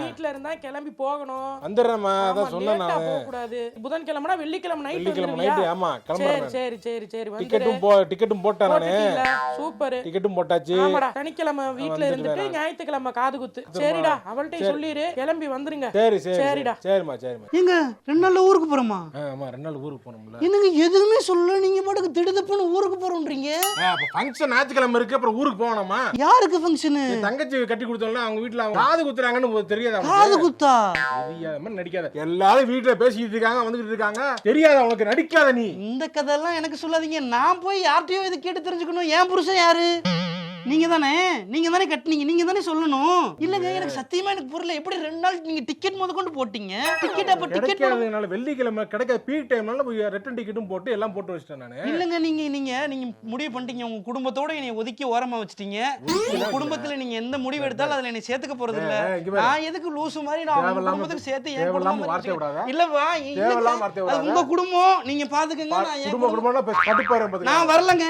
வீட்ல இருந்தா கிளம்பி போகணும். வந்துடுறேம்மா, அதான் சொன்னேன் நான். போக கூடாது. புதன்கிழமைனா வெள்ளிக்கிழமை நைட் வெள்ளிக்கிழமை நைட். ஆமா, கிளம்புறேன். சரி சரி சரி வந்து டிக்கெட்டும் போட்டேன் நானு. சூப்பர். டிக்கெட்டும் போட்டாச்சு. ஆமாடா, சனிக்கிழமை வீட்ல இருந்துட்டு ஞாயிற்றுக்கிழமை காது குத்து. சரிடா, அவள்கிட்ட சொல்லிரு கிளம்பி வந்துருங்க. சரி சரி சரிடா. சரிம்மா சரிம்மா. ஏங்க 2 நாள்ல ஊருக்கு போறோமா? ஆமா 2 நாள் ஊருக்கு போனோம்ல. என்னங்க எதுவுமே சொல்லல, நீங்க பாட்டுக்கு திடுதப்புன்னு ஊருக்கு போறோம்ன்றீங்க. அப்ப ஃபங்க்ஷன் ஞாயிற்றுக்கிழமை இருக்கு, அப்புறம் ஊருக்கு போகணுமா? யாருக்கு ஃபங்க்ஷன்? தங்கச்சி கட்டி கொடுத்தோம்ல, அவங்க வீட்டுல அவங்க காது குத்துறாங்கன்னு தெரியாதா? காது குத்தா? தெரியாத மாதிரி நடிக்காத. எல்லாரும் வீட்டுல பேசிக்கிட்டு இருக்காங்க, வந்துகிட்டு இருக்காங்க. தெரியாத உனக்கு, நடிக்காத நீ. இந்த கதையெல்லாம் எனக்கு சொல்லாதீங்க. நான் போய் யார்கிட்டயோ இதை கேட்டு தெரிஞ்சுக்கணும். என் புருஷன் யாரு? நீங்க தானே கட்டினீங்க, நீங்க தானே சொல்லணும். இல்லங்க எனக்கு சத்தியமா எனக்கு புரியல. எப்படி 2 நாள் நீங்க டிக்கெட் முதற்கொண்டு போட்டீங்க? டிக்கெட் அப்ப டிக்கெட் கிடைக்காதனால வெள்ளிக்கிழமை கிடைக்க பீக் டைம்னால ரிட்டர்ன் டிக்கெட்டும் போட்டு எல்லாம் போட்டு வச்சிட்டேன் நானு. இல்லங்க, நீங்க முடிவு பண்ணிட்டீங்க. உங்க குடும்பத்தோட என்னை ஒதுக்கி ஓரமா வச்சிட்டீங்க. உங்க குடும்பத்துல நீங்க எந்த முடிவு எடுத்தாலும் அதுல என்னை சேர்த்துக்க போறது இல்ல. நான் எதுக்கு லூசு மாதிரி நான் உங்க குடும்பத்துக்கு சேர்த்து என் குடும்பம் வார்த்தை விடாத. இல்லவா? தேவையில்லாம வார்த்தை விடாத. உங்க குடும்பம், நீங்க பாத்துக்கங்க. நான் குடும்பம்னா கடுப்பாரு. நான் வரலங்க.